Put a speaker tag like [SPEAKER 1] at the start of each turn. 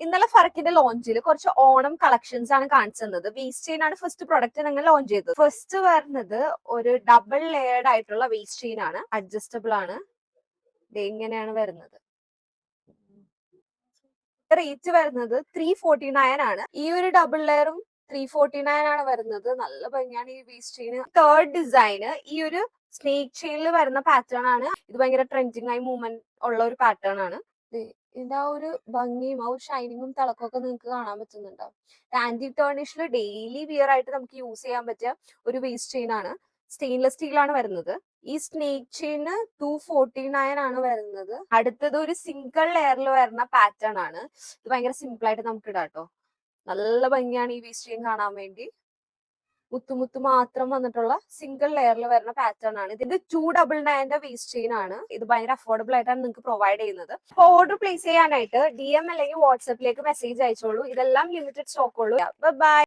[SPEAKER 1] ഇന്നലെ ഫറക്കിന്റെ ലോഞ്ചിൽ കുറച്ച് ഓണം കളക്ഷൻസ് ആണ് കാണിച്ചു തന്നത്. വേസ്റ്റ് ചെയിൻ ആണ് ഫസ്റ്റ് പ്രൊഡക്റ്റ് ഞങ്ങൾ ലോഞ്ച് ചെയ്തത്. ഫസ്റ്റ് വരുന്നത് ഒരു ഡബിൾ ലെയർഡ് ആയിട്ടുള്ള വേസ്റ്റ് ചെയിൻ ആണ്. അഡ്ജസ്റ്റബിൾ ആണ്. ഇങ്ങനെയാണ് വരുന്നത്. റേറ്റ് വരുന്നത് 349 ആണ്. ഈ ഒരു ഡബിൾ ലെയറും 349 ആണ് വരുന്നത്. നല്ല ഭംഗിയാണ് ഈ വേസ്റ്റ് ചെയിൻ. തേർഡ് ഡിസൈന് ഈ ഒരു സ്നേക്ക് ചെയിനിൽ വരുന്ന പാറ്റേൺ ആണ്. ഇത് ഭയങ്കര ട്രെൻഡിങ് ആയി മൂവ്മെന്റ് ഉള്ള ഒരു പാറ്റേൺ ആണ്. ഇതിന്റെ ആ ഒരു ഭംഗിയും ആ ഒരു ഷൈനിങ്ങും തിളക്കമൊക്കെ നിങ്ങൾക്ക് കാണാൻ പറ്റുന്നുണ്ടാവും. ആന്റി ടേർണിഷിൽ ഡെയിലി വിയർ ആയിട്ട് നമുക്ക് യൂസ് ചെയ്യാൻ പറ്റിയ ഒരു വേസ്റ്റ് ചെയിൻ ആണ്. സ്റ്റെയിൻലെസ് സ്റ്റീൽ ആണ് വരുന്നത്. ഈ സ്നേക്ക് ചെയിന് 249 ആണ് വരുന്നത്. അടുത്തത് ഒരു സിംഗിൾ ലെയറിൽ വരുന്ന പാറ്റേൺ ആണ്. ഇത് ഭയങ്കര സിമ്പിൾ ആയിട്ട് നമുക്ക് ഇടാം കേട്ടോ. നല്ല ഭംഗിയാണ് ഈ വേസ്റ്റ് ചെയിൻ കാണാൻ വേണ്ടി. മുത്തുമുത്ത് മാത്രം വന്നിട്ടുള്ള സിംഗിൾ ലെയറിൽ വരുന്ന പാറ്റേൺ ആണ്. ഇത് 299 വേസ്റ്റ് ചെയിൻ ആണ്. ഇത് ഭയങ്കര അഫോർഡബിൾ ആയിട്ടാണ് നിങ്ങൾക്ക് പ്രൊവൈഡ് ചെയ്യുന്നത്. ഓർഡർ പ്ലേസ് ചെയ്യാനായിട്ട് DM അല്ലെങ്കിൽ വാട്സാപ്പിലേക്ക് മെസ്സേജ് അയച്ചോളൂ. ഇതെല്ലാം ലിമിറ്റഡ് സ്റ്റോക്ക് ഉള്ളൂ. ബൈ.